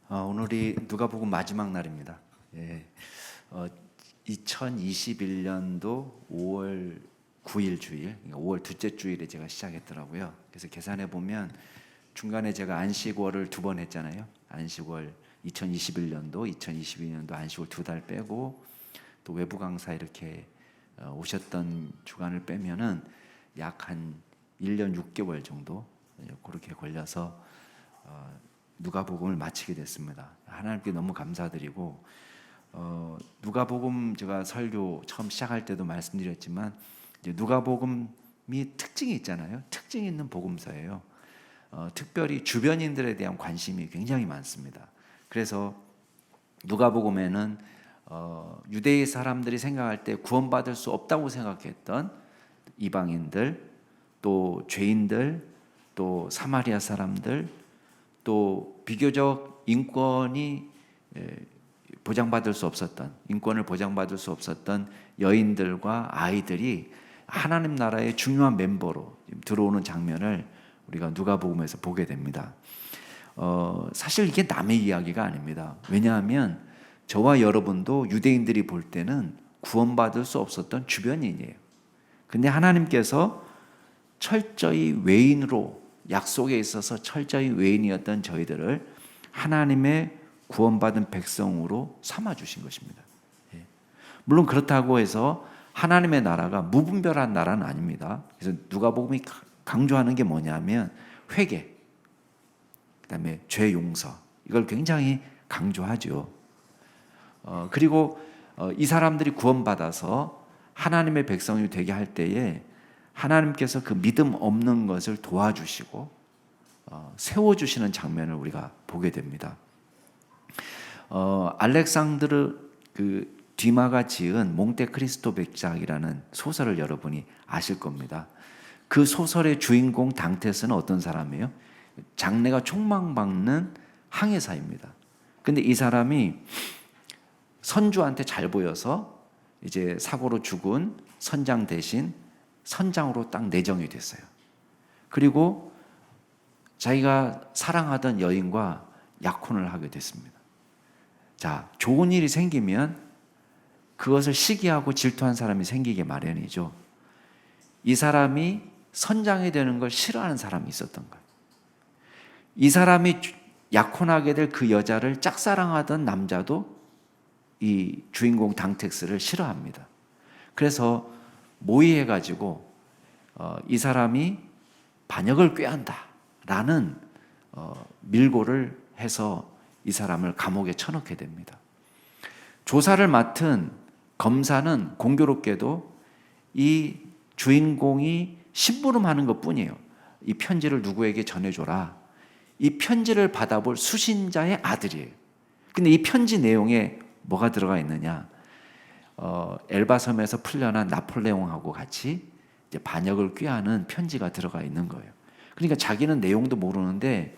오늘이 누가복음 마지막 날입니다. 예, 2021년도 5월 9일 주일, 그러니까 5월 둘째 주일에 제가 시작했더라고요. 그래서 계산해 보면 중간에 제가 안식월을 2번 했잖아요. 안식월 2021년도, 2022년도 안식월 2달 빼고 또 외부 강사 이렇게 오셨던 주간을 빼면은 약 한 1년 6개월 정도 그렇게 걸려서 누가복음을 마치게 됐습니다. 하나님께 너무 감사드리고 누가복음 제가 설교 처음 시작할 때도 말씀드렸지만 이제 누가복음이 특징이 있잖아요. 특징 있는 복음서예요. 특별히 주변인들에 대한 관심이 굉장히 많습니다. 그래서 누가복음에는 유대의 사람들이 생각할 때 구원받을 수 없다고 생각했던 이방인들, 또 죄인들, 또 사마리아 사람들, 또 비교적 인권을 보장받을 수 없었던 여인들과 아이들이 하나님 나라의 중요한 멤버로 들어오는 장면을 우리가 누가복음에서 보게 됩니다. 사실 이게 남의 이야기가 아닙니다. 왜냐하면 저와 여러분도 유대인들이 볼 때는 구원받을 수 없었던 주변인이에요. 근데 하나님께서 철저히 외인으로, 약속에 있어서 철저히 외인이었던 저희들을 하나님의 구원받은 백성으로 삼아주신 것입니다. 물론 그렇다고 해서 하나님의 나라가 무분별한 나라는 아닙니다. 그래서 누가복음이 강조하는 게 뭐냐면 회개, 그다음에 죄 용서, 이걸 굉장히 강조하죠. 그리고 이 사람들이 구원받아서 하나님의 백성이 되게 할 때에 하나님께서 그 믿음 없는 것을 도와주시고 세워주시는 장면을 우리가 보게 됩니다. 알렉산드르 뒤마가 지은 몽테크리스토 백작이라는 소설을 여러분이 아실 겁니다. 그 소설의 주인공 당테스는 어떤 사람이에요? 장래가 촉망받는 항해사입니다. 근데 이 사람이 선주한테 잘 보여서 이제 사고로 죽은 선장 대신 선장으로 딱 내정이 됐어요. 그리고 자기가 사랑하던 여인과 약혼을 하게 됐습니다. 자, 좋은 일이 생기면 그것을 시기하고 질투한 사람이 생기게 마련이죠. 이 사람이 선장이 되는 걸 싫어하는 사람이 있었던 거예요. 이 사람이 약혼하게 될 그 여자를 짝사랑하던 남자도 이 주인공 당텍스를 싫어합니다. 그래서 모의해가지고 이 사람이 반역을 꾀한다라는 밀고를 해서 이 사람을 감옥에 쳐넣게 됩니다. 조사를 맡은 검사는 공교롭게도 이 주인공이 심부름하는 것뿐이에요. 이 편지를 누구에게 전해줘라. 이 편지를 받아볼 수신자의 아들이에요. 근데 이 편지 내용에 뭐가 들어가 있느냐? 엘바 섬에서 풀려난 나폴레옹하고 같이 이제 반역을 꾀하는 편지가 들어가 있는 거예요. 그러니까 자기는 내용도 모르는데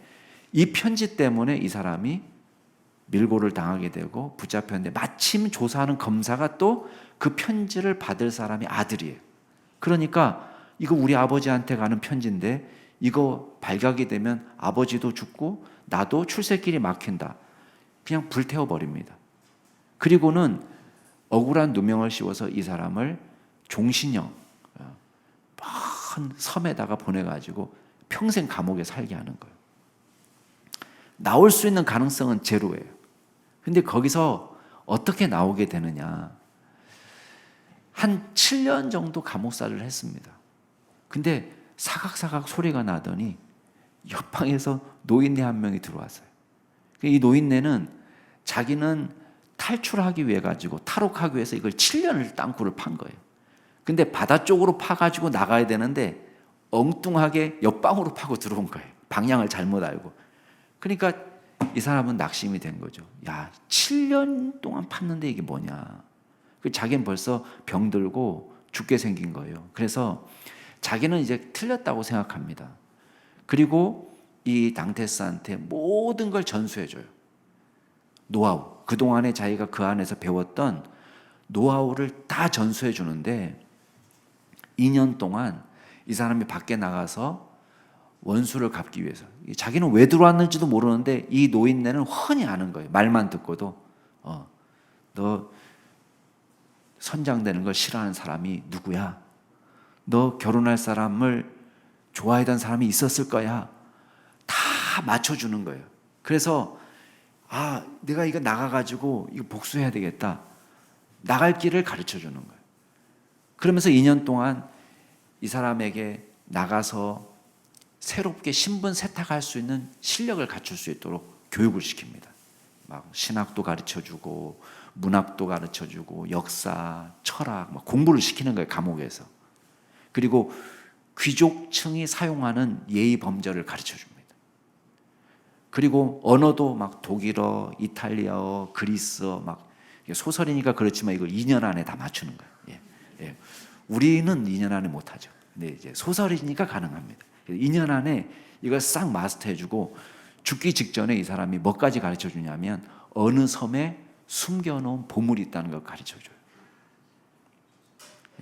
이 편지 때문에 이 사람이 밀고를 당하게 되고 붙잡혔는데 마침 조사하는 검사가 또 그 편지를 받을 사람이 아들이에요. 그러니까 이거 우리 아버지한테 가는 편지인데 이거 발각이 되면 아버지도 죽고 나도 출세길이 막힌다. 그냥 불태워버립니다. 그리고는 억울한 누명을 씌워서 이 사람을 종신형 먼 섬에다가 보내가지고 평생 감옥에 살게 하는 거예요. 나올 수 있는 가능성은 제로예요. 근데 거기서 어떻게 나오게 되느냐? 한 7년 정도 감옥살이를 했습니다. 근데 사각사각 소리가 나더니 옆방에서 노인네 한 명이 들어왔어요. 이 노인네는 자기는 탈출하기 위해 가지고 탈옥하기 위해서 이걸 7년을 땅굴을 판 거예요. 근데 바다 쪽으로 파가지고 나가야 되는데 엉뚱하게 옆방으로 파고 들어온 거예요. 방향을 잘못 알고. 그러니까 이 사람은 낙심이 된 거죠. 야, 7년 동안 팠는데 이게 뭐냐. 자기는 벌써 병들고 죽게 생긴 거예요. 그래서 자기는 이제 틀렸다고 생각합니다. 그리고 이 당테스한테 모든 걸 전수해줘요. 노하우, 그동안에 자기가 그 안에서 배웠던 노하우를 다 전수해 주는데 2년 동안 이 사람이 밖에 나가서 원수를 갚기 위해서. 자기는 왜 들어왔는지도 모르는데 이 노인네는 훤히 아는 거예요. 말만 듣고도 너 선장되는 걸 싫어하는 사람이 누구야? 너 결혼할 사람을 좋아하던 사람이 있었을 거야. 다 맞춰주는 거예요. 그래서 내가 이거 나가가지고 이거 복수해야 되겠다. 나갈 길을 가르쳐 주는 거예요. 그러면서 2년 동안 이 사람에게 나가서 새롭게 신분 세탁할 수 있는 실력을 갖출 수 있도록 교육을 시킵니다. 막 신학도 가르쳐 주고 문학도 가르쳐 주고 역사, 철학 막 공부를 시키는 거예요. 감옥에서. 그리고 귀족층이 사용하는 예의 범절을 가르쳐 줍니다. 그리고 언어도 막 독일어, 이탈리아어, 그리스어 막 소설이니까 그렇지만 이걸 2년 안에 다 맞추는 거예요. 예. 우리는 2년 안에 못 하죠. 근데 이제 소설이니까 가능합니다. 2년 안에 이걸 싹 마스터해주고 죽기 직전에 이 사람이 뭐까지 가르쳐 주냐면 어느 섬에 숨겨놓은 보물이 있다는 걸 가르쳐 줘요.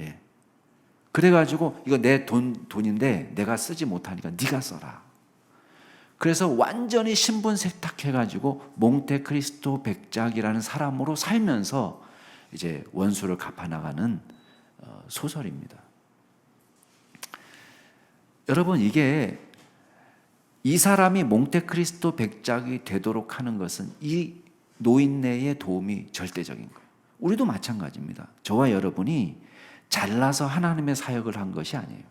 예. 그래가지고 이거 내 돈인데 내가 쓰지 못하니까 네가 써라. 그래서 완전히 신분 세탁해가지고 몽테크리스토 백작이라는 사람으로 살면서 이제 원수를 갚아나가는 소설입니다. 여러분, 이게 이 사람이 몽테크리스토 백작이 되도록 하는 것은 이 노인네의 도움이 절대적인 거예요. 우리도 마찬가지입니다. 저와 여러분이 잘나서 하나님의 사역을 한 것이 아니에요.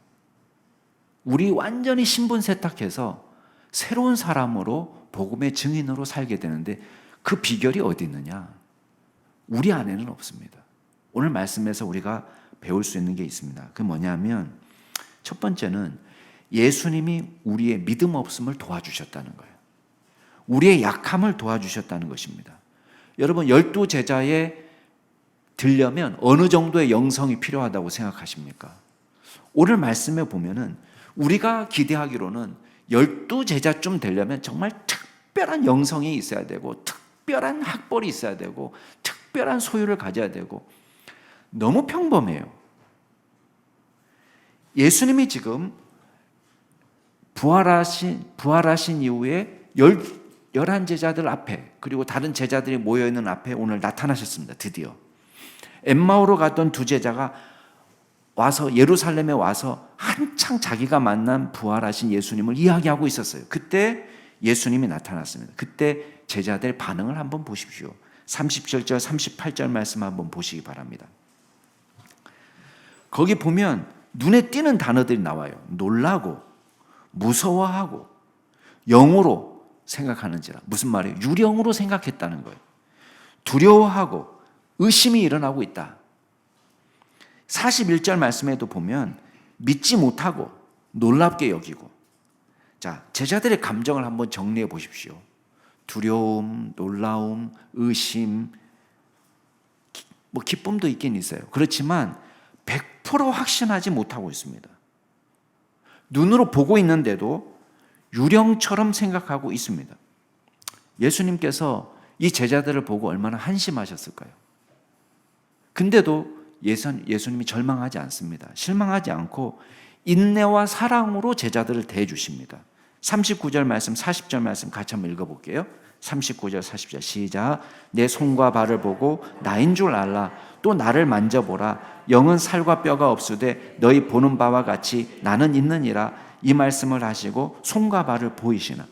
우리 완전히 신분 세탁해서 새로운 사람으로 복음의 증인으로 살게 되는데 그 비결이 어디 있느냐? 우리 안에는 없습니다. 오늘 말씀에서 우리가 배울 수 있는 게 있습니다. 그게 뭐냐면 첫 번째는 예수님이 우리의 믿음 없음을 도와주셨다는 거예요. 우리의 약함을 도와주셨다는 것입니다. 여러분, 12제자에 들려면 어느 정도의 영성이 필요하다고 생각하십니까? 오늘 말씀에 보면은 우리가 기대하기로는 12제자쯤 되려면 정말 특별한 영성이 있어야 되고 특별한 학벌이 있어야 되고 특별한 소유를 가져야 되고 너무 평범해요. 예수님이 지금 부활하신 이후에 11제자들 앞에 그리고 다른 제자들이 모여있는 앞에 오늘 나타나셨습니다. 드디어 엠마오로 갔던 두 제자가 와서 예루살렘에 와서 한창 자기가 만난 부활하신 예수님을 이야기하고 있었어요. 그때 예수님이 나타났습니다. 그때 제자들 반응을 한번 보십시오. 37절 38절 말씀 한번 보시기 바랍니다. 거기 보면 눈에 띄는 단어들이 나와요. 놀라고 무서워하고 영으로 생각하는지라. 무슨 말이에요? 유령으로 생각했다는 거예요. 두려워하고 의심이 일어나고 있다. 41절 말씀에도 보면 믿지 못하고 놀랍게 여기고. 자, 제자들의 감정을 한번 정리해 보십시오. 두려움, 놀라움, 의심, 기쁨도 있긴 있어요. 그렇지만 100% 확신하지 못하고 있습니다. 눈으로 보고 있는데도 유령처럼 생각하고 있습니다. 예수님께서 이 제자들을 보고 얼마나 한심하셨을까요? 근데도 예수님이 절망하지 않습니다. 실망하지 않고 인내와 사랑으로 제자들을 대해주십니다. 39절 말씀, 40절 말씀 같이 한번 읽어볼게요. 39절, 40절 시작. 내 손과 발을 보고 나인 줄 알라. 또 나를 만져보라. 영은 살과 뼈가 없으되 너희 보는 바와 같이 나는 있느니라. 이 말씀을 하시고 손과 발을 보이시나.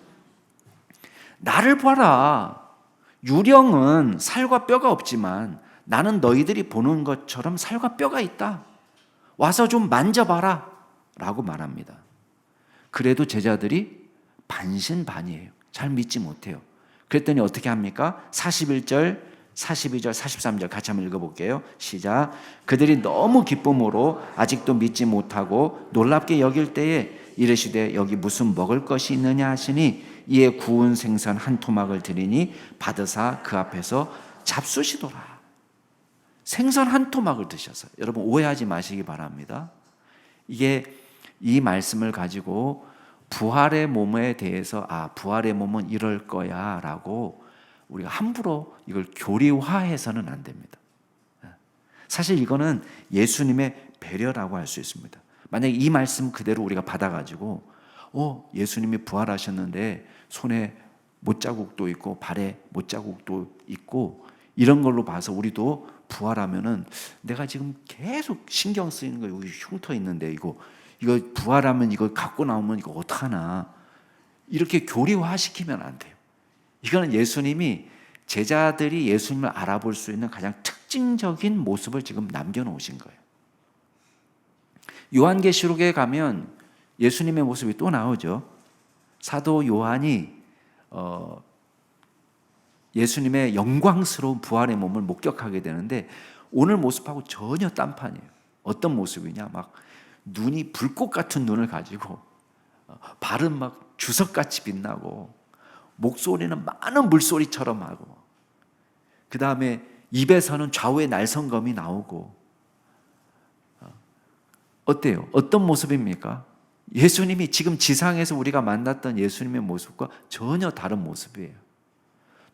나를 봐라. 유령은 살과 뼈가 없지만 나는 너희들이 보는 것처럼 살과 뼈가 있다. 와서 좀 만져봐라 라고 말합니다. 그래도 제자들이 반신반의해요. 잘 믿지 못해요. 그랬더니 어떻게 합니까? 41절, 42절, 43절 같이 한번 읽어볼게요. 시작. 그들이 너무 기쁨으로 아직도 믿지 못하고 놀랍게 여길 때에 이르시되 여기 무슨 먹을 것이 있느냐 하시니 이에 구운 생선 한 토막을 드리니 받으사 그 앞에서 잡수시더라. 생선 한 토막을 드셨어요. 여러분 오해하지 마시기 바랍니다. 이게 이 말씀을 가지고 부활의 몸에 대해서 부활의 몸은 이럴 거야 라고 우리가 함부로 이걸 교리화해서는 안 됩니다. 사실 이거는 예수님의 배려라고 할 수 있습니다. 만약에 이 말씀 그대로 우리가 받아가지고 예수님이 부활하셨는데 손에 못자국도 있고 발에 못자국도 있고 이런 걸로 봐서 우리도 부활하면은 내가 지금 계속 신경 쓰이는 거 여기 흉터 있는데 이거 부활하면 이거 갖고 나오면 이거 어떡하나 이렇게 교리화시키면 안 돼요. 이거는 예수님이 제자들이 예수님을 알아볼 수 있는 가장 특징적인 모습을 지금 남겨놓으신 거예요. 요한계시록에 가면 예수님의 모습이 또 나오죠. 사도 요한이 예수님의 영광스러운 부활의 몸을 목격하게 되는데 오늘 모습하고 전혀 딴판이에요. 어떤 모습이냐? 막 눈이 불꽃 같은 눈을 가지고 발은 막 주석같이 빛나고 목소리는 많은 물소리처럼 하고 그 다음에 입에서는 좌우의 날성검이 나오고 어때요? 어떤 모습입니까? 예수님이 지금 지상에서 우리가 만났던 예수님의 모습과 전혀 다른 모습이에요.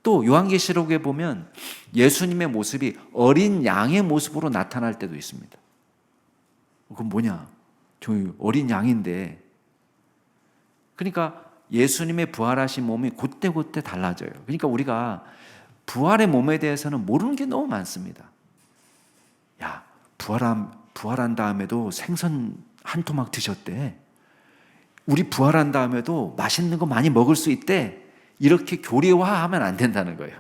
또 요한계시록에 보면 예수님의 모습이 어린 양의 모습으로 나타날 때도 있습니다. 그건 뭐냐? 저 어린 양인데 그러니까 예수님의 부활하신 몸이 곧대곧대 달라져요. 그러니까 우리가 부활의 몸에 대해서는 모르는 게 너무 많습니다. 야, 부활한 다음에도 생선 한 토막 드셨대. 우리 부활한 다음에도 맛있는 거 많이 먹을 수 있대. 이렇게 교리화하면 안 된다는 거예요.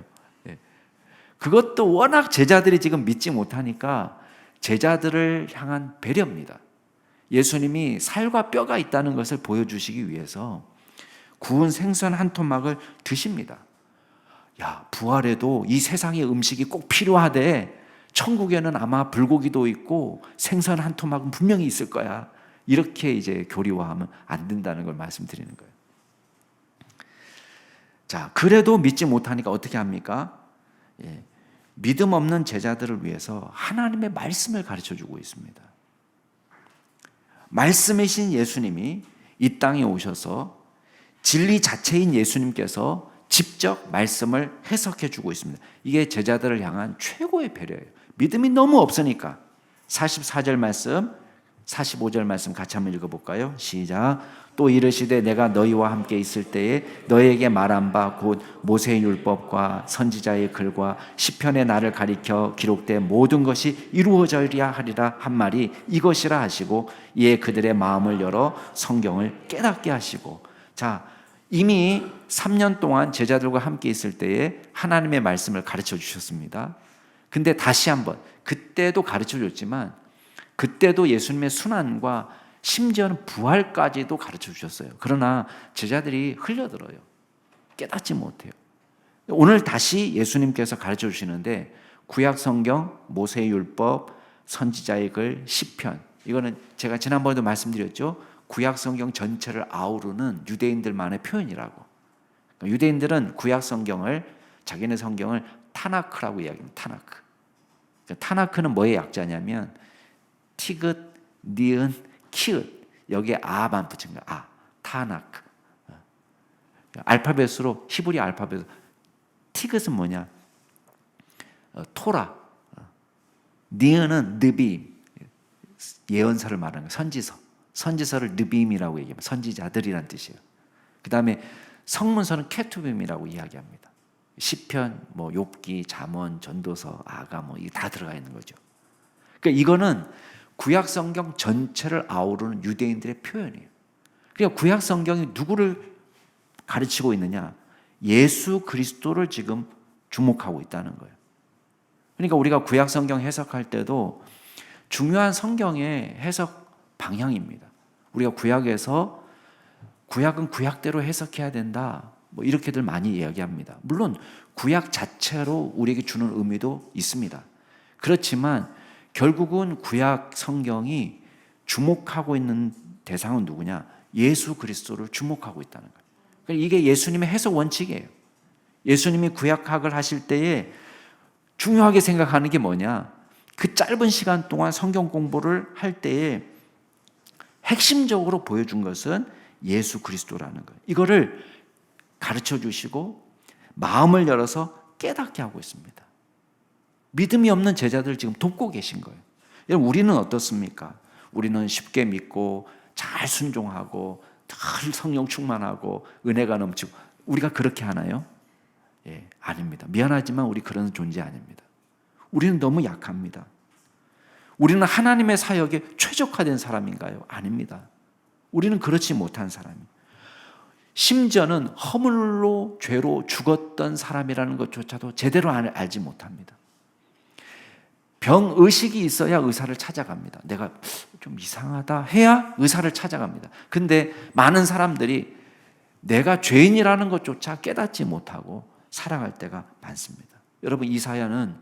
그것도 워낙 제자들이 지금 믿지 못하니까 제자들을 향한 배려입니다. 예수님이 살과 뼈가 있다는 것을 보여주시기 위해서 구운 생선 한 토막을 드십니다. 야, 부활해도 이 세상의 음식이 꼭 필요하대. 천국에는 아마 불고기도 있고 생선 한 토막은 분명히 있을 거야. 이렇게 이제 교리화하면 안 된다는 걸 말씀드리는 거예요. 자, 그래도 믿지 못하니까 어떻게 합니까? 믿음 없는 제자들을 위해서 하나님의 말씀을 가르쳐 주고 있습니다. 말씀이신 예수님이 이 땅에 오셔서 진리 자체인 예수님께서 직접 말씀을 해석해 주고 있습니다. 이게 제자들을 향한 최고의 배려예요. 믿음이 너무 없으니까 44절 말씀 45절 말씀 같이 한번 읽어볼까요? 시작. 또 이르시되 내가 너희와 함께 있을 때에 너희에게 말한 바 곧 모세의 율법과 선지자의 글과 시편의 나를 가리켜 기록된 모든 것이 이루어져야 하리라 한 말이 이것이라 하시고 이에 그들의 마음을 열어 성경을 깨닫게 하시고. 자, 이미 3년 동안 제자들과 함께 있을 때에 하나님의 말씀을 가르쳐 주셨습니다. 근데 다시 한번 그때도 가르쳐 줬지만 그때도 예수님의 순환과 심지어는 부활까지도 가르쳐 주셨어요. 그러나 제자들이 흘려들어요. 깨닫지 못해요. 오늘 다시 예수님께서 가르쳐 주시는데 구약 성경, 모세의 율법, 선지자의 글, 시편, 이거는 제가 지난번에도 말씀드렸죠. 구약 성경 전체를 아우르는 유대인들만의 표현이라고. 유대인들은 구약 성경을 자기네 성경을 타나크라고 이야기합니다. 타나크. 타나크는 뭐의 약자냐면 티귿, 니은, 키읒 여기에 아만 붙인 거야. 아, 타나크. 알파벳으로 히브리 알파벳으로 티귿은 뭐냐? 토라. 니은은 느빔. 예언서를 말하는 거예요. 선지서. 선지서를 느빔이라고 얘기합니다. 선지자들이란 뜻이에요. 그다음에 성문서는 케투빔이라고 이야기합니다. 시편, 뭐 욥기, 잠언, 전도서, 아가 뭐 이게 다 들어가 있는 거죠. 그러니까 이거는 구약 성경 전체를 아우르는 유대인들의 표현이에요. 그러니까 구약 성경이 누구를 가르치고 있느냐? 예수 그리스도를 지금 주목하고 있다는 거예요. 그러니까 우리가 구약 성경 해석할 때도 중요한 성경의 해석 방향입니다. 우리가 구약에서 구약은 구약대로 해석해야 된다. 뭐 이렇게들 많이 이야기합니다. 물론 구약 자체로 우리에게 주는 의미도 있습니다. 그렇지만 결국은 구약 성경이 주목하고 있는 대상은 누구냐? 예수 그리스도를 주목하고 있다는 거예요. 그러니까 이게 예수님의 해석 원칙이에요. 예수님이 구약학을 하실 때에 중요하게 생각하는 게 뭐냐? 그 짧은 시간 동안 성경 공부를 할 때에 핵심적으로 보여준 것은 예수 그리스도라는 거예요. 이거를 가르쳐 주시고 마음을 열어서 깨닫게 하고 있습니다. 믿음이 없는 제자들 지금 돕고 계신 거예요. 여러분, 우리는 어떻습니까? 우리는 쉽게 믿고 잘 순종하고 늘 성령 충만하고 은혜가 넘치고 우리가 그렇게 하나요? 예, 아닙니다. 미안하지만 우리 그런 존재 아닙니다. 우리는 너무 약합니다. 우리는 하나님의 사역에 최적화된 사람인가요? 아닙니다. 우리는 그렇지 못한 사람입니다. 심지어는 허물로 죄로 죽었던 사람이라는 것조차도 제대로 알지 못합니다. 병의식이 있어야 의사를 찾아갑니다. 내가 좀 이상하다 해야 의사를 찾아갑니다. 근데 많은 사람들이 내가 죄인이라는 것조차 깨닫지 못하고 살아갈 때가 많습니다. 여러분, 이사야는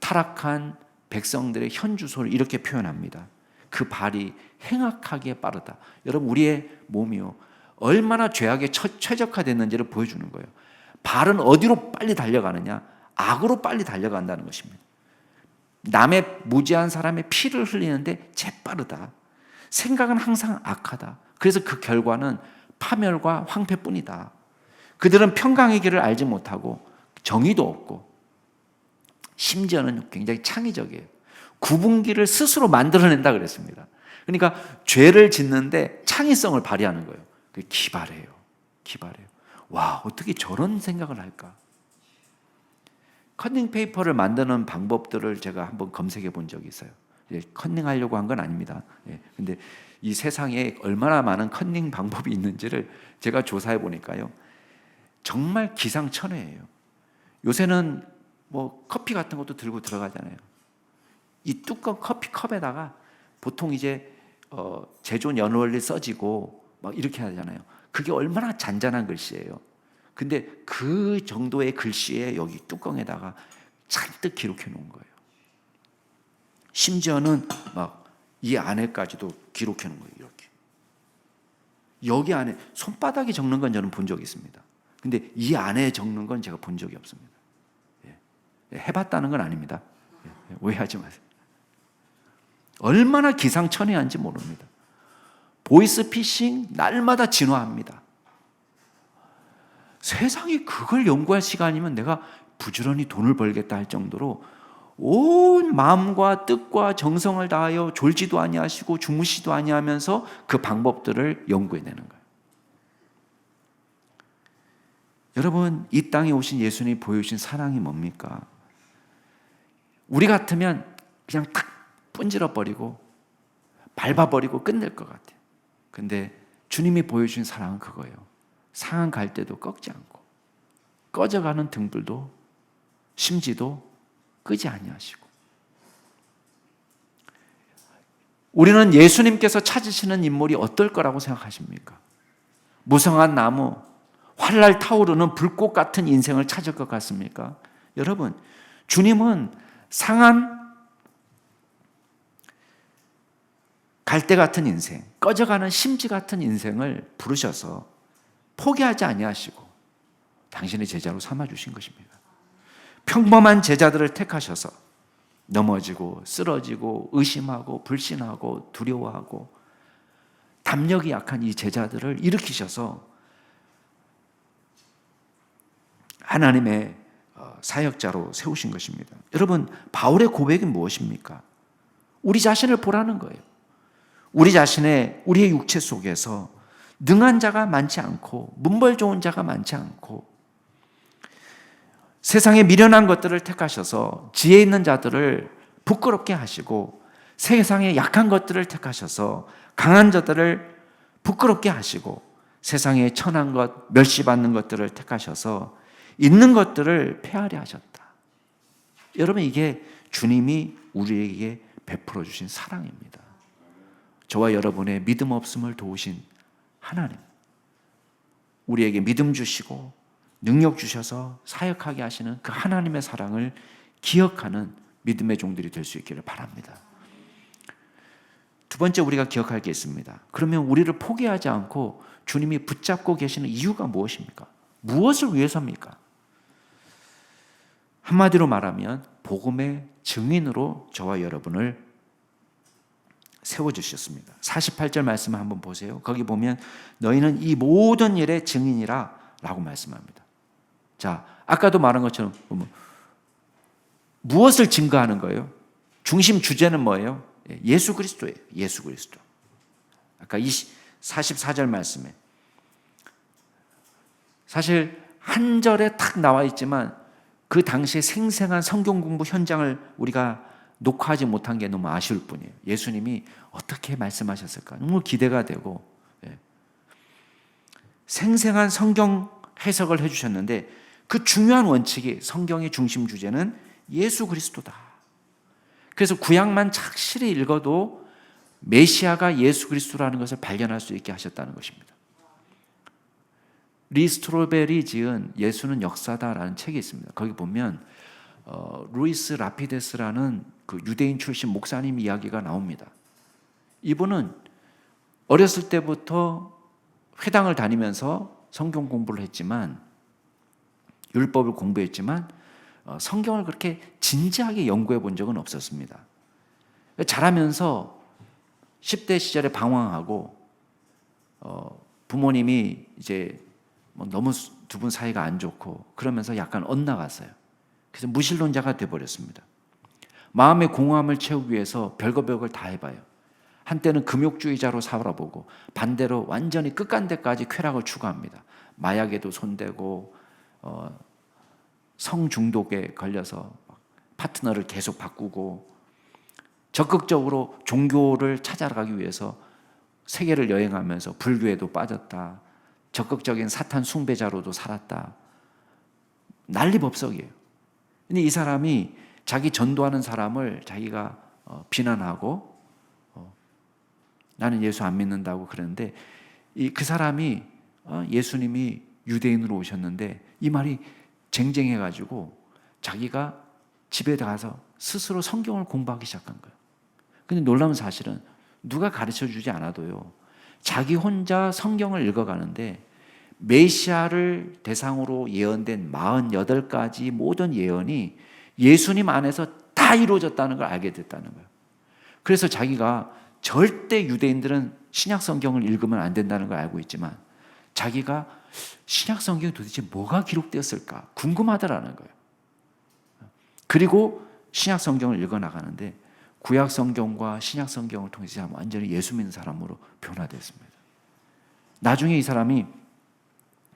타락한 백성들의 현주소를 이렇게 표현합니다. 그 발이 행악하기에 빠르다. 여러분, 우리의 몸이요, 얼마나 죄악에 최적화됐는지를 보여주는 거예요. 발은 어디로 빨리 달려가느냐? 악으로 빨리 달려간다는 것입니다. 남의 무지한 사람의 피를 흘리는데 재빠르다. 생각은 항상 악하다. 그래서 그 결과는 파멸과 황폐뿐이다. 그들은 평강의 길을 알지 못하고 정의도 없고 심지어는 굉장히 창의적이에요. 구분기를 스스로 만들어낸다 그랬습니다. 그러니까 죄를 짓는데 창의성을 발휘하는 거예요. 그게 기발해요. 기발해요. 와, 어떻게 저런 생각을 할까? 컨닝 페이퍼를 만드는 방법들을 제가 한번 검색해 본 적이 있어요. 컨닝하려고 한 건 아닙니다. 근데 이 세상에 얼마나 많은 컨닝 방법이 있는지를 제가 조사해 보니까요, 정말 기상천외예요. 요새는 뭐 커피 같은 것도 들고 들어가잖아요. 이 뚜껑 커피 컵에다가 보통 이제 제조 연월리 써지고 막 이렇게 하잖아요. 그게 얼마나 잔잔한 글씨예요. 근데 그 정도의 글씨에 여기 뚜껑에다가 잔뜩 기록해 놓은 거예요. 심지어는 막 이 안에까지도 기록해 놓은 거예요. 이렇게. 여기 안에 손바닥에 적는 건 저는 본 적이 있습니다. 근데 이 안에 적는 건 제가 본 적이 없습니다. 해봤다는 건 아닙니다. 오해하지 마세요. 얼마나 기상천외한지 모릅니다. 보이스피싱 날마다 진화합니다. 세상에 그걸 연구할 시간이면 내가 부지런히 돈을 벌겠다 할 정도로 온 마음과 뜻과 정성을 다하여 졸지도 아니하시고 주무시도 아니하면서 그 방법들을 연구해내는 거예요. 여러분, 이 땅에 오신 예수님이 보여주신 사랑이 뭡니까? 우리 같으면 그냥 탁 분질러버리고 밟아버리고 끝낼 것 같아요. 근데 주님이 보여주신 사랑은 그거예요. 상한 갈 때도 꺾지 않고 꺼져가는 등불도 심지도 끄지 아니하시고, 우리는 예수님께서 찾으시는 인물이 어떨 거라고 생각하십니까? 무성한 나무, 활날 타오르는 불꽃 같은 인생을 찾을 것 같습니까? 여러분, 주님은 상한 갈대 같은 인생, 꺼져가는 심지 같은 인생을 부르셔서 포기하지 아니하시고 당신의 제자로 삼아주신 것입니다. 평범한 제자들을 택하셔서 넘어지고 쓰러지고 의심하고 불신하고 두려워하고 담력이 약한 이 제자들을 일으키셔서 하나님의 사역자로 세우신 것입니다. 여러분, 바울의 고백은 무엇입니까? 우리 자신을 보라는 거예요. 우리의 육체 속에서 능한 자가 많지 않고 문벌 좋은 자가 많지 않고 세상에 미련한 것들을 택하셔서 지혜 있는 자들을 부끄럽게 하시고 세상에 약한 것들을 택하셔서 강한 자들을 부끄럽게 하시고 세상에 천한 것, 멸시받는 것들을 택하셔서 있는 것들을 폐하려 하셨다. 여러분, 이게 주님이 우리에게 베풀어 주신 사랑입니다. 저와 여러분의 믿음 없음을 도우신 하나님, 우리에게 믿음 주시고 능력 주셔서 사역하게 하시는 그 하나님의 사랑을 기억하는 믿음의 종들이 될 수 있기를 바랍니다. 두 번째, 우리가 기억할 게 있습니다. 그러면 우리를 포기하지 않고 주님이 붙잡고 계시는 이유가 무엇입니까? 무엇을 위해서입니까? 한마디로 말하면 복음의 증인으로 저와 여러분을 세워주셨습니다. 48절 말씀을 한번 보세요. 거기 보면 너희는 이 모든 일의 증인이라 라고 말씀합니다. 자, 아까도 말한 것처럼 무엇을 증거하는 거예요? 중심 주제는 뭐예요? 예수 그리스도예요. 예수 그리스도. 아까 44절 말씀에 사실 한 절에 탁 나와 있지만 그 당시에 생생한 성경 공부 현장을 우리가 녹화하지 못한 게 너무 아쉬울 뿐이에요. 예수님이 어떻게 말씀하셨을까 너무 기대가 되고, 생생한 성경 해석을 해주셨는데 그 중요한 원칙이, 성경의 중심 주제는 예수 그리스도다. 그래서 구약만 착실히 읽어도 메시아가 예수 그리스도라는 것을 발견할 수 있게 하셨다는 것입니다. 리 스트로벨이 지은 예수는 역사다라는 책이 있습니다. 거기 보면 루이스 라피데스라는 그 유대인 출신 목사님 이야기가 나옵니다. 이분은 어렸을 때부터 회당을 다니면서 성경 공부를 했지만, 율법을 공부했지만 성경을 그렇게 진지하게 연구해 본 적은 없었습니다. 자라면서 10대 시절에 방황하고, 부모님이 이제 너무 두 분 사이가 안 좋고 그러면서 약간 엇나갔어요. 그래서 무신론자가 돼버렸습니다. 마음의 공허함을 채우기 위해서 별거 다 해봐요. 한때는 금욕주의자로 살아보고, 반대로 완전히 끝간데까지 쾌락을 추구합니다. 마약에도 손대고, 성중독에 걸려서 파트너를 계속 바꾸고, 적극적으로 종교를 찾아가기 위해서 세계를 여행하면서 불교에도 빠졌다. 적극적인 사탄 숭배자로도 살았다. 난리법석이에요. 근데 이 사람이 자기 전도하는 사람을 자기가 비난하고, 나는 예수 안 믿는다고 그러는데, 그 사람이 예수님이 유대인으로 오셨는데 이 말이 쟁쟁해가지고 자기가 집에 가서 스스로 성경을 공부하기 시작한 거예요. 근데 놀라운 사실은 누가 가르쳐 주지 않아도요, 자기 혼자 성경을 읽어가는데 메시아를 대상으로 예언된 48가지 모든 예언이 예수님 안에서 다 이루어졌다는 걸 알게 됐다는 거예요. 그래서 자기가 절대 유대인들은 신약 성경을 읽으면 안 된다는 걸 알고 있지만, 자기가 신약 성경에 도대체 뭐가 기록되었을까 궁금하더라는 거예요. 그리고 신약 성경을 읽어 나가는데 구약 성경과 신약 성경을 통해서 완전히 예수 믿는 사람으로 변화됐습니다. 나중에 이 사람이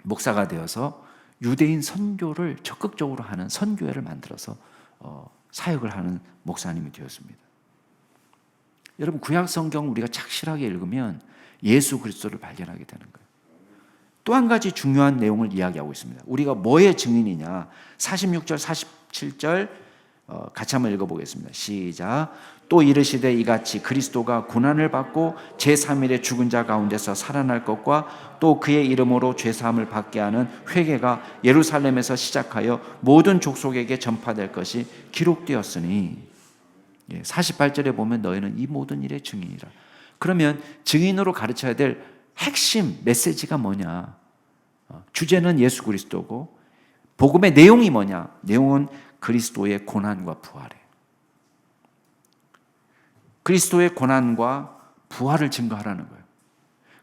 목사가 되어서 유대인 선교를 적극적으로 하는 선교회를 만들어서 사역을 하는 목사님이 되었습니다. 여러분, 구약 성경을 우리가 착실하게 읽으면 예수 그리스도를 발견하게 되는 거예요. 또 한 가지 중요한 내용을 이야기하고 있습니다. 우리가 뭐의 증인이냐? 46절, 47절 같이 한번 읽어보겠습니다. 시작. 또 이르시되 이같이 그리스도가 고난을 받고 제3일에 죽은 자 가운데서 살아날 것과 또 그의 이름으로 죄사함을 받게 하는 회개가 예루살렘에서 시작하여 모든 족속에게 전파될 것이 기록되었으니, 48절에 보면 너희는 이 모든 일의 증인이라. 그러면 증인으로 가르쳐야 될 핵심 메시지가 뭐냐? 주제는 예수 그리스도고, 복음의 내용이 뭐냐? 내용은 그리스도의 고난과 부활이에요. 그리스도의 고난과 부활을 증거하라는 거예요.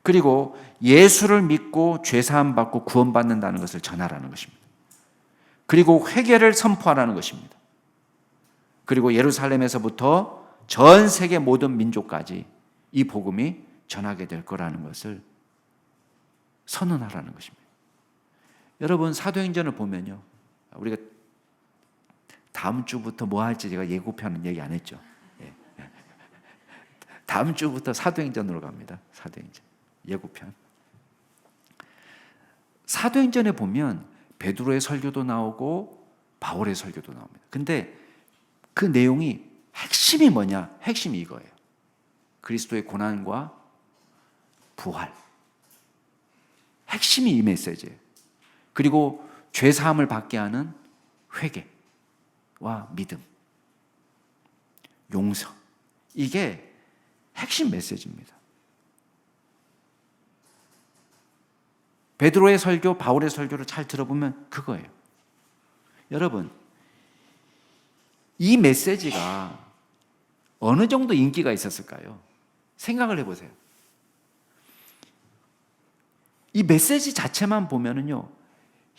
그리고 예수를 믿고 죄사함 받고 구원받는다는 것을 전하라는 것입니다. 그리고 회개를 선포하라는 것입니다. 그리고 예루살렘에서부터 전 세계 모든 민족까지 이 복음이 전하게 될 거라는 것을 선언하라는 것입니다. 여러분, 사도행전을 보면요, 우리가 다음 주부터 뭐 할지 제가 예고편은 얘기 안 했죠. 다음 주부터 사도행전으로 갑니다. 사도행전 예고편. 사도행전에 보면 베드로의 설교도 나오고 바울의 설교도 나옵니다. 근데 그 내용이 핵심이 뭐냐? 핵심이 이거예요. 그리스도의 고난과 부활. 핵심이 이 메시지예요. 그리고 죄사함을 받게 하는 회개와 믿음, 용서. 이게 핵심 메시지입니다. 베드로의 설교, 바울의 설교를 잘 들어보면 그거예요. 여러분, 이 메시지가 어느 정도 인기가 있었을까요? 생각을 해보세요. 이 메시지 자체만 보면은요,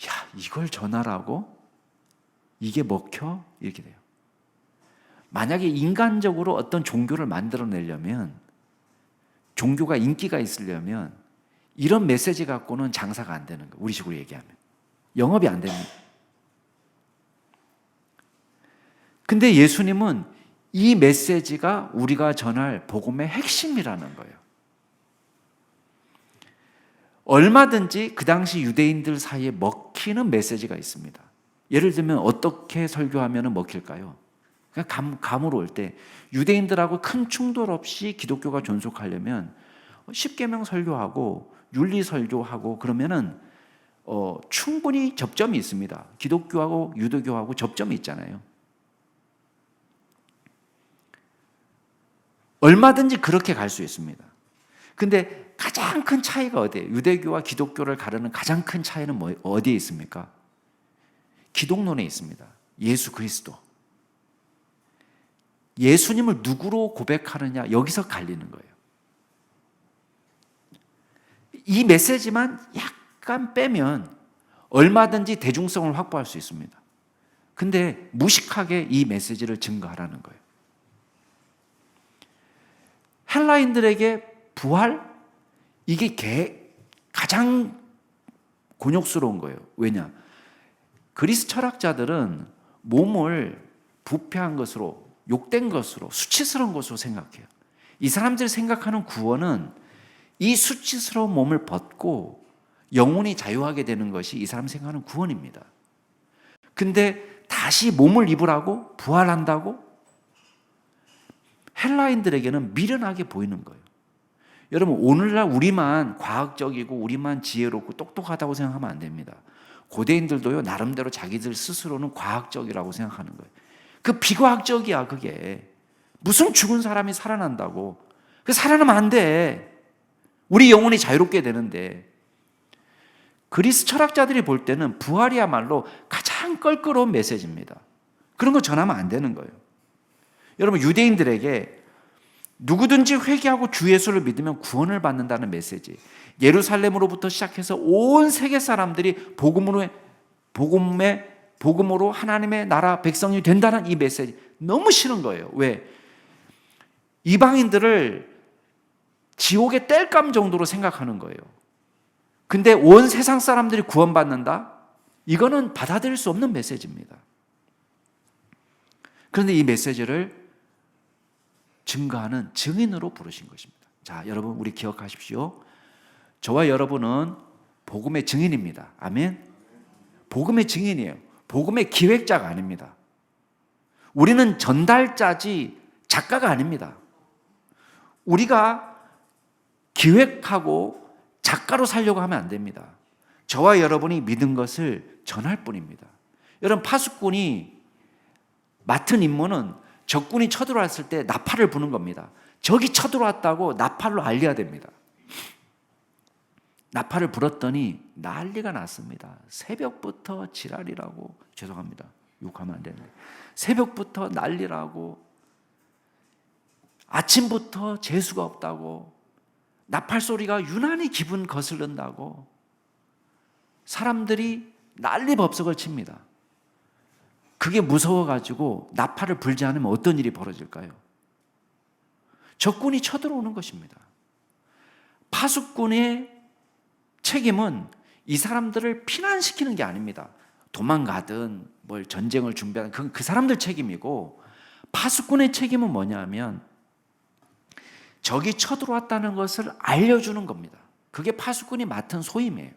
야, 이걸 전하라고? 이게 먹혀? 이렇게 돼요. 만약에 인간적으로 어떤 종교를 만들어내려면, 종교가 인기가 있으려면 이런 메시지 갖고는 장사가 안 되는 거예요. 우리 식으로 얘기하면. 영업이 안 됩니다. 근데 예수님은 이 메시지가 우리가 전할 복음의 핵심이라는 거예요. 얼마든지 그 당시 유대인들 사이에 먹히는 메시지가 있습니다. 예를 들면 어떻게 설교하면 먹힐까요? 그냥 감으로 올 때 유대인들하고 큰 충돌 없이 기독교가 존속하려면 십계명 설교하고 윤리 설교하고 그러면은 충분히 접점이 있습니다. 기독교하고 유대교하고 접점이 있잖아요. 얼마든지 그렇게 갈 수 있습니다. 근데 가장 큰 차이가 어디예요? 유대교와 기독교를 가르는 가장 큰 차이는 어디에 있습니까? 기독론에 있습니다. 예수 그리스도. 예수님을 누구로 고백하느냐, 여기서 갈리는 거예요. 이 메시지만 약간 빼면 얼마든지 대중성을 확보할 수 있습니다. 근데 무식하게 이 메시지를 증거하라는 거예요. 헬라인들에게 부활? 이게 가장 곤욕스러운 거예요. 왜냐? 그리스 철학자들은 몸을 부패한 것으로, 욕된 것으로, 수치스러운 것으로 생각해요. 이 사람들이 생각하는 구원은 이 수치스러운 몸을 벗고 영혼이 자유하게 되는 것이 이 사람이 생각하는 구원입니다. 근데 다시 몸을 입으라고? 부활한다고? 헬라인들에게는 미련하게 보이는 거예요. 여러분, 오늘날 우리만 과학적이고 우리만 지혜롭고 똑똑하다고 생각하면 안 됩니다. 고대인들도요, 나름대로 자기들 스스로는 과학적이라고 생각하는 거예요. 그 비과학적이야, 그게. 무슨 죽은 사람이 살아난다고. 그 살아나면 안 돼. 우리 영혼이 자유롭게 되는데. 그리스 철학자들이 볼 때는 부활이야말로 가장 껄끄러운 메시지입니다. 그런 거 전하면 안 되는 거예요. 여러분, 유대인들에게 누구든지 회개하고 주 예수를 믿으면 구원을 받는다는 메시지, 예루살렘으로부터 시작해서 온 세계 사람들이 복음으로 하나님의 나라 백성이 된다는 이 메시지 너무 싫은 거예요. 왜? 이방인들을 지옥의 땔감 정도로 생각하는 거예요. 근데 온 세상 사람들이 구원받는다? 이거는 받아들일 수 없는 메시지입니다. 그런데 이 메시지를 증거하는 증인으로 부르신 것입니다. 자, 여러분, 우리 기억하십시오. 저와 여러분은 복음의 증인입니다. 아멘. 복음의 증인이에요. 복음의 기획자가 아닙니다. 우리는 전달자지 작가가 아닙니다. 우리가 기획하고 작가로 살려고 하면 안 됩니다. 저와 여러분이 믿은 것을 전할 뿐입니다. 여러분, 파수꾼이 맡은 임무는 적군이 쳐들어왔을 때 나팔을 부는 겁니다. 적이 쳐들어왔다고 나팔로 알려야 됩니다. 나팔을 불었더니 난리가 났습니다. 새벽부터 지랄이라고, 죄송합니다, 욕하면 안 되는데, 새벽부터 난리라고, 아침부터 재수가 없다고, 나팔 소리가 유난히 기분 거슬른다고 사람들이 난리법석을 칩니다. 그게 무서워가지고 나팔을 불지 않으면 어떤 일이 벌어질까요? 적군이 쳐들어오는 것입니다. 파수꾼의 책임은 이 사람들을 피난시키는 게 아닙니다. 도망가든 뭘 전쟁을 준비하든 그건 그 사람들 책임이고, 파수꾼의 책임은 뭐냐면 적이 쳐들어왔다는 것을 알려주는 겁니다. 그게 파수꾼이 맡은 소임이에요.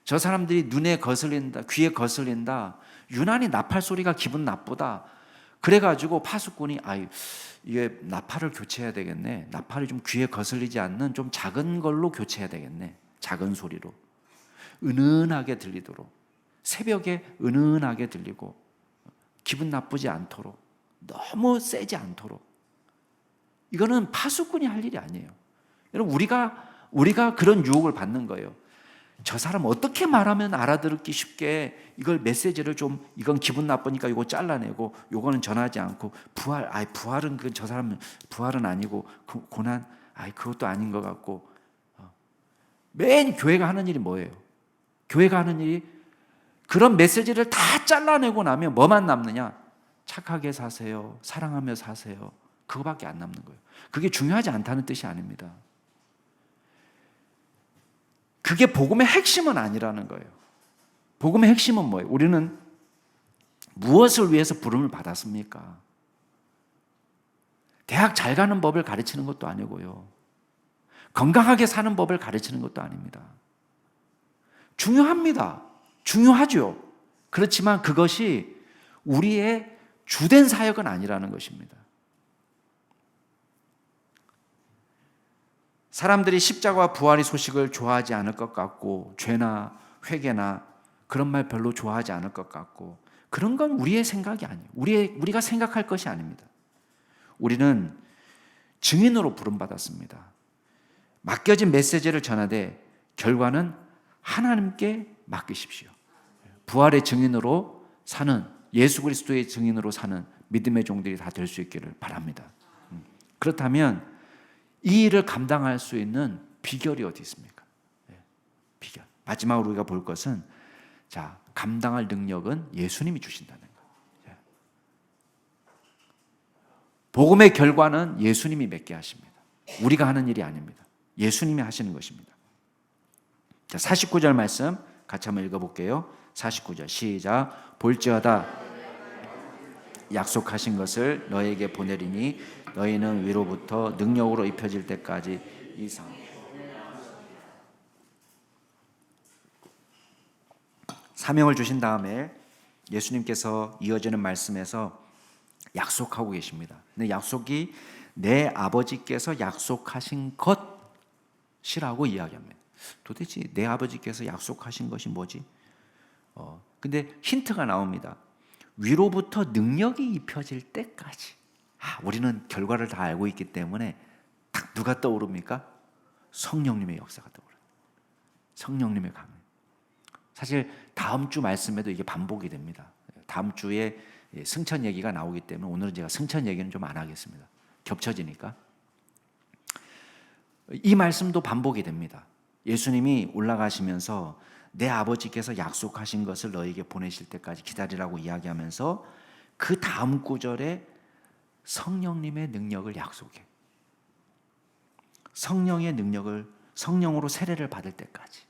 저 사람들이 눈에 거슬린다, 귀에 거슬린다, 유난히 나팔 소리가 기분 나쁘다, 그래가지고 파수꾼이 이게 나팔을 교체해야 되겠네, 나팔이 좀 귀에 거슬리지 않는 좀 작은 걸로 교체해야 되겠네, 작은 소리로 은은하게 들리도록, 새벽에 은은하게 들리고 기분 나쁘지 않도록, 너무 세지 않도록. 이거는 파수꾼이 할 일이 아니에요. 여러분, 우리가 그런 유혹을 받는 거예요. 저 사람 어떻게 말하면 알아듣기 쉽게 이걸 메시지를 좀, 이건 기분 나쁘니까 이거 잘라내고 요거는 전하지 않고, 부활은 저 사람 부활은 아니고, 고난 그것도 아닌 것 같고. 매일 교회가 하는 일이 뭐예요? 교회가 하는 일이 그런 메시지를 다 잘라내고 나면 뭐만 남느냐? 착하게 사세요, 사랑하며 사세요, 그거밖에 안 남는 거예요. 그게 중요하지 않다는 뜻이 아닙니다. 그게 복음의 핵심은 아니라는 거예요. 복음의 핵심은 뭐예요? 우리는 무엇을 위해서 부름을 받았습니까? 대학 잘 가는 법을 가르치는 것도 아니고요. 건강하게 사는 법을 가르치는 것도 아닙니다. 중요합니다. 중요하죠. 그렇지만 그것이 우리의 주된 사역은 아니라는 것입니다. 사람들이 십자가와 부활의 소식을 좋아하지 않을 것 같고, 죄나 회개나 그런 말 별로 좋아하지 않을 것 같고, 그런 건 우리의 생각이 아니에요. 우리가 생각할 것이 아닙니다. 우리는 증인으로 부름받았습니다. 맡겨진 메시지를 전하되 결과는 하나님께 맡기십시오. 부활의 증인으로 사는, 예수 그리스도의 증인으로 사는 믿음의 종들이 다 될 수 있기를 바랍니다. 그렇다면 이 일을 감당할 수 있는 비결이 어디 있습니까? 비결. 마지막으로 우리가 볼 것은, 자, 감당할 능력은 예수님이 주신다는 거예요. 복음의 결과는 예수님이 맺게 하십니다. 우리가 하는 일이 아닙니다. 예수님이 하시는 것입니다. 자, 49절 말씀 같이 한번 읽어볼게요. 49절 시작. 볼지어다 약속하신 것을 너에게 보내리니 너희는 위로부터 능력으로 입혀질 때까지 이 사명을 주신 다음에 예수님께서 이어지는 말씀에서 약속하고 계십니다. 근데 약속이 내 아버지께서 약속하신 것이라고 이야기합니다. 도대체 내 아버지께서 약속하신 것이 뭐지? 근데 힌트가 나옵니다. 위로부터 능력이 입혀질 때까지. 우리는 결과를 다 알고 있기 때문에 딱 누가 떠오릅니까? 성령님의 역사가 떠오르요. 성령님의 강림. 사실 다음 주 말씀에도 이게 반복이 됩니다. 다음 주에 승천 얘기가 나오기 때문에 오늘은 제가 승천 얘기는 좀 안 하겠습니다. 겹쳐지니까. 이 말씀도 반복이 됩니다. 예수님이 올라가시면서 내 아버지께서 약속하신 것을 너에게 보내실 때까지 기다리라고 이야기하면서 그 다음 구절에 성령님의 능력을 약속해. 성령의 능력을, 성령으로 세례를 받을 때까지.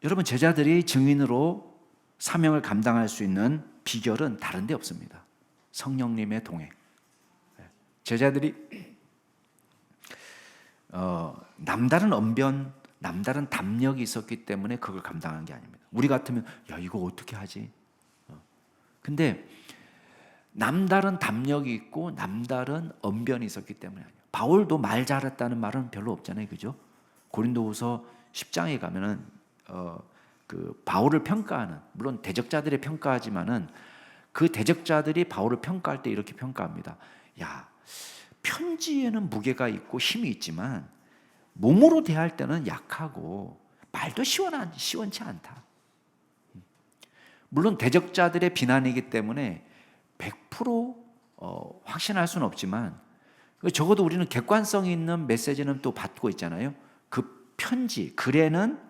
여러분, 제자들이 증인으로 사명을 감당할 수 있는 비결은 다른 데 없습니다. 성령님의 동행. 제자들이 남다른 언변, 남다른 담력이 있었기 때문에 그걸 감당한 게 아닙니다. 우리 같으면 야, 이거 어떻게 하지? 근데 남다른 담력이 있고 남다른 언변이 있었기 때문에 아니에요. 바울도 말 잘했다는 말은 별로 없잖아요, 그죠? 고린도후서 10장에 가면은 그 바울을 평가하는, 물론 대적자들이 평가하지만은 그 대적자들이 바울을 평가할 때 이렇게 평가합니다. 야, 편지에는 무게가 있고 힘이 있지만 몸으로 대할 때는 약하고 말도 시원치 않다. 물론 대적자들의 비난이기 때문에 100% 확신할 수는 없지만 적어도 우리는 객관성 있는 메시지는 또 받고 있잖아요. 그 편지, 글에는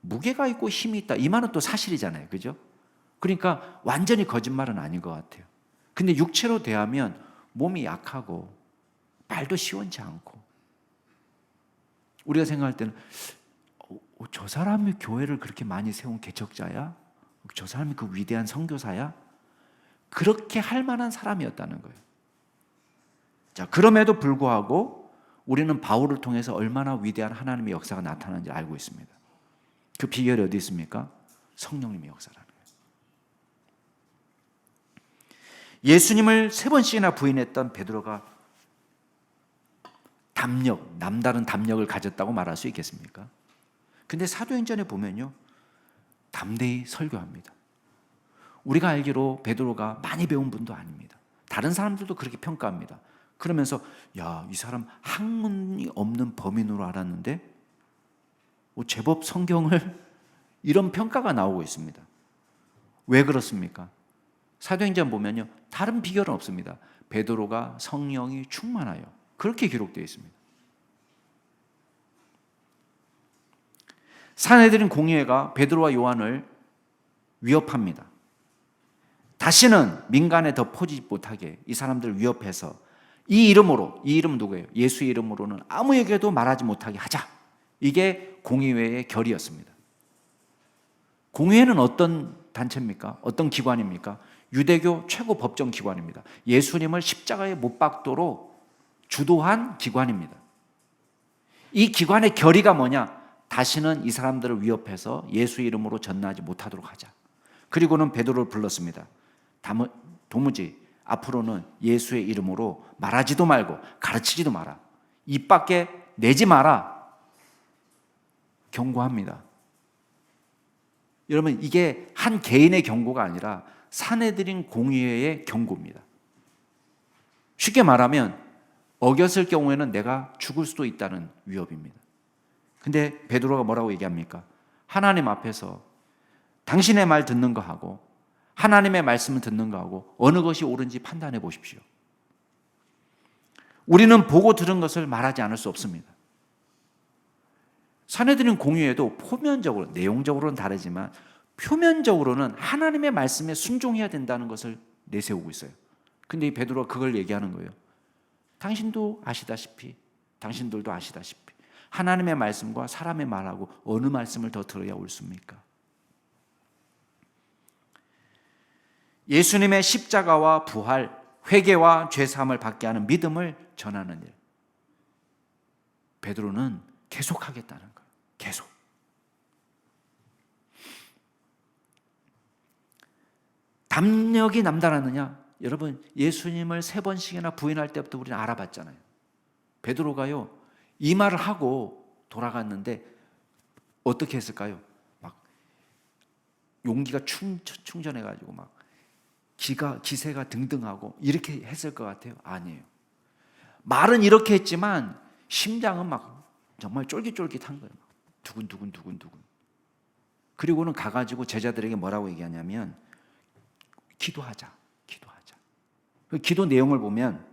무게가 있고 힘이 있다. 이 말은 또 사실이잖아요. 그죠? 그러니까 완전히 거짓말은 아닌 것 같아요. 근데 육체로 대하면 몸이 약하고 말도 시원치 않고 우리가 생각할 때는 저 사람이 교회를 그렇게 많이 세운 개척자야? 저 사람이 그 위대한 선교사야? 그렇게 할 만한 사람이었다는 거예요. 자, 그럼에도 불구하고 우리는 바울을 통해서 얼마나 위대한 하나님의 역사가 나타나는지 알고 있습니다. 그 비결이 어디 있습니까? 성령님의 역사라는 거예요. 예수님을 3번씩이나 부인했던 베드로가 남다른 담력을 가졌다고 말할 수 있겠습니까? 근데 사도행전에 보면요, 담대히 설교합니다. 우리가 알기로 베드로가 많이 배운 분도 아닙니다. 다른 사람들도 그렇게 평가합니다. 그러면서 야, 이 사람 학문이 없는 범인으로 알았는데 제법 성경을 이런 평가가 나오고 있습니다. 왜 그렇습니까? 사도행전 보면요, 다른 비결은 없습니다. 베드로가 성령이 충만하여, 그렇게 기록되어 있습니다. 사내들인 공회가 베드로와 요한을 위협합니다. 다시는 민간에 더 퍼지지 못하게 이 사람들을 위협해서 이 이름 누구예요? 예수 이름으로는 아무에게도 말하지 못하게 하자. 이게 공의회의 결의였습니다. 공의회는 어떤 단체입니까? 어떤 기관입니까? 유대교 최고 법정 기관입니다. 예수님을 십자가에 못 박도록 주도한 기관입니다. 이 기관의 결의가 뭐냐? 다시는 이 사람들을 위협해서 예수 이름으로 전하지 못하도록 하자. 그리고는 베드로를 불렀습니다. 도무지 앞으로는 예수의 이름으로 말하지도 말고 가르치지도 마라. 입 밖에 내지 마라. 경고합니다. 여러분, 이게 한 개인의 경고가 아니라 사내들인 공의회의 경고입니다. 쉽게 말하면 어겼을 경우에는 내가 죽을 수도 있다는 위협입니다. 근데 베드로가 뭐라고 얘기합니까? 하나님 앞에서 당신의 말 듣는 거 하고 하나님의 말씀을 듣는 거 하고 어느 것이 옳은지 판단해 보십시오. 우리는 보고 들은 것을 말하지 않을 수 없습니다. 사내들인 공의회도 표면적으로, 내용적으로는 다르지만 표면적으로는 하나님의 말씀에 순종해야 된다는 것을 내세우고 있어요. 근데 이 베드로가 그걸 얘기하는 거예요. 당신도 아시다시피, 당신들도 아시다시피 하나님의 말씀과 사람의 말하고 어느 말씀을 더 들어야 옳습니까? 예수님의 십자가와 부활, 회개와 죄사함을 받게 하는 믿음을 전하는 일. 베드로는 계속하겠다는 거예요. 계속. 담력이 남다르느냐? 여러분, 예수님을 3번씩이나 부인할 때부터 우리는 알아봤잖아요. 베드로가요, 이 말을 하고 돌아갔는데 어떻게 했을까요? 막 용기가 충전해가지고 막 기세가 등등하고 이렇게 했을 것 같아요? 아니에요. 말은 이렇게 했지만 심장은 막 정말 쫄깃쫄깃한 거예요. 두근두근. 그리고는 가가지고 제자들에게 뭐라고 얘기하냐면 기도하자. 그 기도 내용을 보면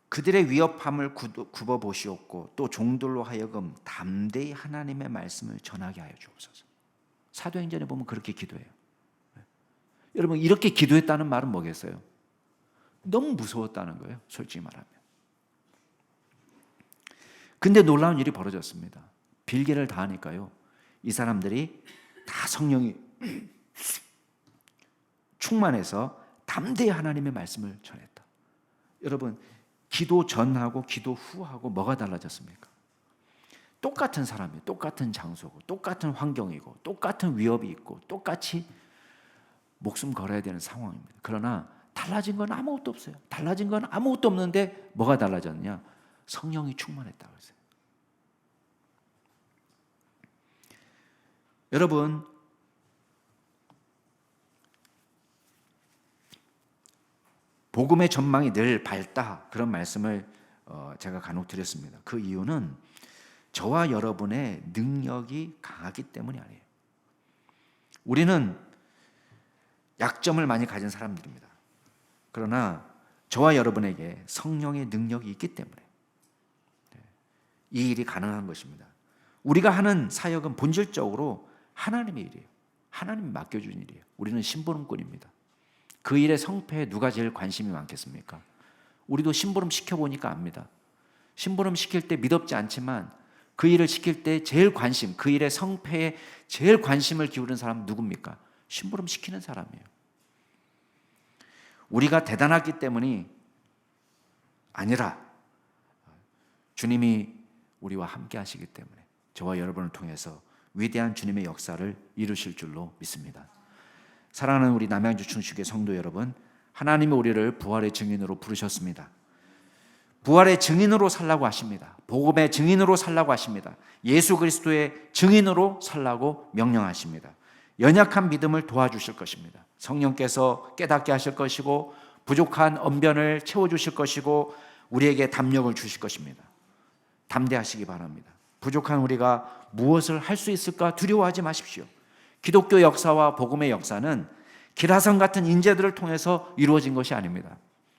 그들의 위협함을 굽어보시옵고 또 종들로 하여금 담대히 하나님의 말씀을 전하게 하여 주옵소서. 사도행전에 보면 그렇게 기도해요. 여러분, 이렇게 기도했다는 말은 뭐겠어요? 너무 무서웠다는 거예요, 솔직히 말하면. 근데 놀라운 일이 벌어졌습니다. 빌기를 다 하니까요, 이 사람들이 다 성령이 충만해서 담대히 하나님의 말씀을 전했다. 여러분, 기도 전하고 기도 후하고 뭐가 달라졌습니까? 똑같은 사람이 똑같은 장소고 똑같은 환경이고 똑같은 위협이 있고 똑같이 목숨 걸어야 되는 상황입니다. 그러나 달라진 건 아무것도 없어요. 달라진 건 아무것도 없는데 뭐가 달라졌냐? 성령이 충만했다고 했어요. 여러분, 복음의 전망이 늘 밝다, 그런 말씀을 제가 간혹 드렸습니다. 그 이유는 저와 여러분의 능력이 강하기 때문이 아니에요. 우리는 약점을 많이 가진 사람들입니다. 그러나 저와 여러분에게 성령의 능력이 있기 때문에 이 일이 가능한 것입니다. 우리가 하는 사역은 본질적으로 하나님의 일이에요. 하나님이 맡겨준 일이에요. 우리는 심부름꾼입니다. 그 일의 성패에 누가 제일 관심이 많겠습니까? 우리도 심부름 시켜보니까 압니다. 심부름 시킬 때 미덥지 않지만 그 일을 시킬 때 제일 관심, 그 일의 성패에 제일 관심을 기울이는 사람은 누굽니까? 심부름 시키는 사람이에요. 우리가 대단하기 때문이 아니라 주님이 우리와 함께 하시기 때문에 저와 여러분을 통해서 위대한 주님의 역사를 이루실 줄로 믿습니다. 사랑하는 우리 남양주 충축의 성도 여러분, 하나님이 우리를 부활의 증인으로 부르셨습니다. 부활의 증인으로 살라고 하십니다. 복음의 증인으로 살라고 하십니다. 예수 그리스도의 증인으로 살라고 명령하십니다. 연약한 믿음을 도와주실 것입니다. 성령께서 깨닫게 하실 것이고 부족한 언변을 채워주실 것이고 우리에게 담력을 주실 것입니다. 담대하시기 바랍니다. 부족한 우리가 무엇을 할 수 있을까 두려워하지 마십시오. 기독교 역사와 복음의 역사는 기라성 같은 인재들을 통해서 이루어진 것이 아닙니다.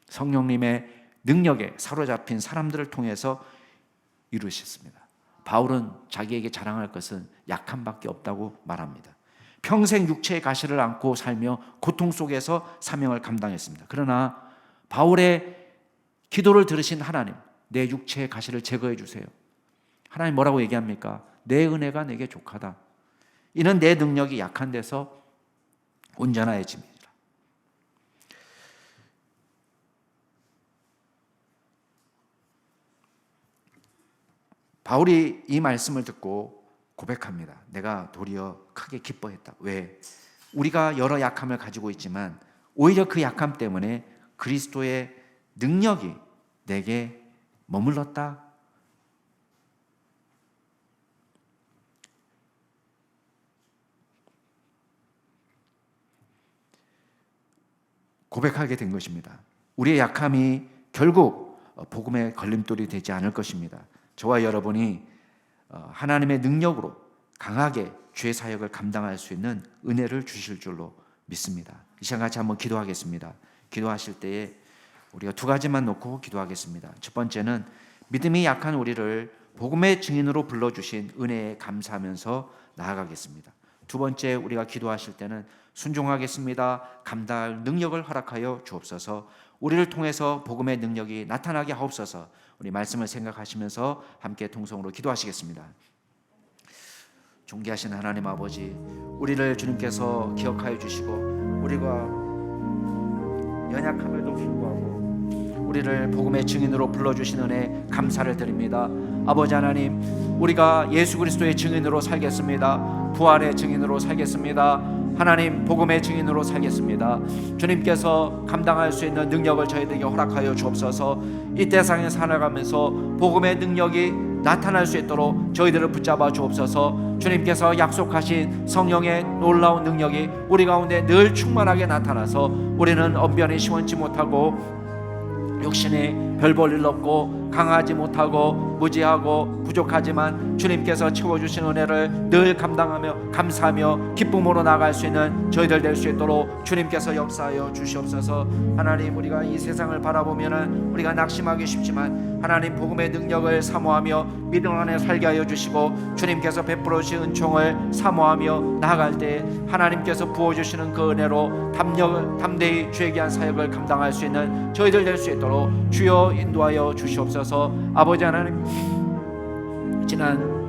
성령님의 능력에 사로잡힌 사람들을 통해서 이루셨습니다. 바울은 자기에게 자랑할 것은 약함밖에 없다고 말합니다. 평생 육체의 가시를 안고 살며 고통 속에서 사명을 감당했습니다. 그러나 바울의 기도를 들으신 하나님, 내 육체의 가시를 제거해 주세요. 하나님 뭐라고 얘기합니까? 내 은혜가 내게 족하다. 이는 내 능력이 약한 데서 온전하여짐이라. 바울이 이 말씀을 듣고 고백합니다. 내가 도리어 크게 기뻐했다. 왜? 우리가 여러 약함을 가지고 있지만 오히려 그 약함 때문에 그리스도의 능력이 내게 머물렀다. 고백하게 된 것입니다. 우리의 약함이 결국 복음의 걸림돌이 되지 않을 것입니다. 저와 여러분이 하나님의 능력으로 강하게 죄 사역을 감당할 수 있는 은혜를 주실 줄로 믿습니다. 이 시간 같이 한번 기도하겠습니다. 기도하실 때에 우리가 두 가지만 놓고 기도하겠습니다. 첫 번째는 믿음이 약한 우리를 복음의 증인으로 불러주신 은혜에 감사하면서 나아가겠습니다. 두 번째, 우리가 기도하실 때는 순종하겠습니다. 감당할 능력을 허락하여 주옵소서. 우리를 통해서 복음의 능력이 나타나게 하옵소서. 우리 말씀을 생각하시면서 함께 통성으로 기도하시겠습니다. 존귀하신 하나님 아버지, 우리를 주님께서 기억하여 주시고 우리가 연약함에도 불구하고 우리를 복음의 증인으로 불러주신 은혜 감사를 드립니다. 아버지 하나님, 우리가 예수 그리스도의 증인으로 살겠습니다. 부활의 증인으로 살겠습니다. 하나님, 복음의 증인으로 살겠습니다. 주님께서 감당할 수 있는 능력을 저희들에게 허락하여 주옵소서. 이 세상에 살아가면서 복음의 능력이 나타날 수 있도록 저희들을 붙잡아 주옵소서. 주님께서 약속하신 성령의 놀라운 능력이 우리 가운데 늘 충만하게 나타나서 우리는 언변이 시원치 못하고 육신이 별 볼 일 없고 강하지 못하고 무지하고 부족하지만 주님께서 채워주신 은혜를 늘 감당하며 감사하며 기쁨으로 나아갈 수 있는 저희들 될 수 있도록 주님께서 역사하여 주시옵소서. 하나님, 우리가 이 세상을 바라보면 우리가 낙심하기 쉽지만 하나님 복음의 능력을 사모하며 믿음 안에 살게 하여 주시고 주님께서 베풀어 주신 은총을 사모하며 나아갈 때 하나님께서 부어주시는 그 은혜로 담대히 주의 귀한 사역을 감당할 수 있는 저희들 될 수 있도록 주여 인도하여 주시옵소서. 아버지 하나님, 지난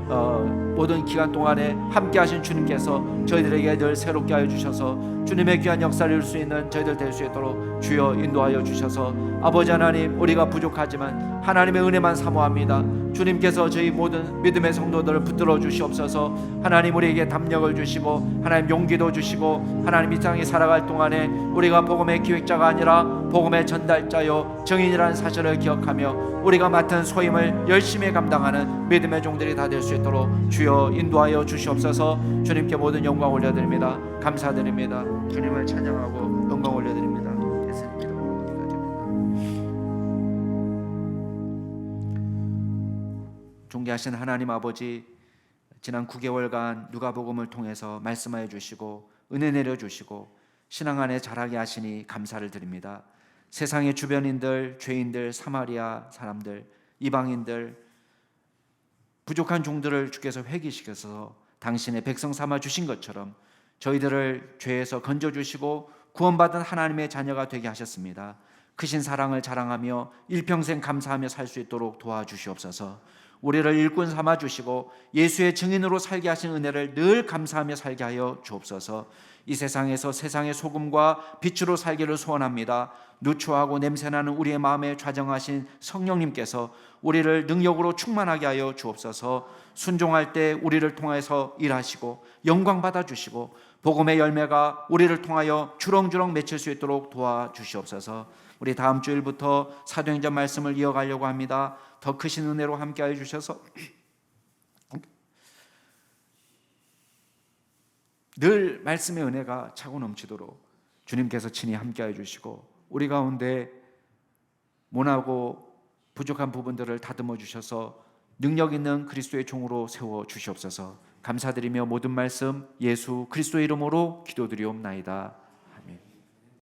모든 기간 동안에 함께 하신 주님께서 저희들에게 늘 새롭게 하여 주셔서 주님의 귀한 역사를 이룰 수 있는 저희들 될 수 있도록 주여 인도하여 주셔서 아버지 하나님, 우리가 부족하지만 하나님의 은혜만 사모합니다. 주님께서 저희 모든 믿음의 성도들을 붙들어 주시옵소서. 하나님, 우리에게 담력을 주시고 하나님 용기도 주시고 하나님 이 땅에 살아갈 동안에 우리가 복음의 기획자가 아니라 복음의 전달자요 증인이라는 사실을 기억하며 우리가 맡은 소임을 열심히 감당하는 믿음의 종들이 다 될 수 있도록 주여 인도하여 주시옵소서. 주님께 모든 영광 올려드립니다. 감사드립니다. 주님을 찬양하고 영광 올려드립니다. 예수님께로 존귀하신 하나님 아버지, 지난 9개월간 누가복음을 통해서 말씀하여 주시고 은혜 내려 주시고 신앙 안에 자라게 하시니 감사를 드립니다. 세상의 주변인들, 죄인들, 사마리아 사람들, 이방인들, 부족한 종들을 주께서 회개시켜서 당신의 백성 삼아 주신 것처럼 저희들을 죄에서 건져주시고 구원받은 하나님의 자녀가 되게 하셨습니다. 크신 사랑을 자랑하며 일평생 감사하며 살 수 있도록 도와주시옵소서. 우리를 일꾼 삼아 주시고 예수의 증인으로 살게 하신 은혜를 늘 감사하며 살게 하여 주옵소서. 이 세상에서 세상의 소금과 빛으로 살기를 소원합니다. 누추하고 냄새나는 우리의 마음에 좌정하신 성령님께서 우리를 능력으로 충만하게 하여 주옵소서. 순종할 때 우리를 통해서 일하시고 영광 받아 주시고 복음의 열매가 우리를 통하여 주렁주렁 맺힐 수 있도록 도와주시옵소서. 우리 다음 주일부터 사도행전 말씀을 이어가려고 합니다. 더 크신 은혜로 함께하여 주셔서 늘 말씀의 은혜가 차고 넘치도록 주님께서 친히 함께하여 주시고 우리 가운데 모나고 부족한 부분들을 다듬어 주셔서 능력 있는 그리스도의 종으로 세워 주시옵소서. 감사드리며 모든 말씀 예수 그리스도의 이름으로 기도드리옵나이다.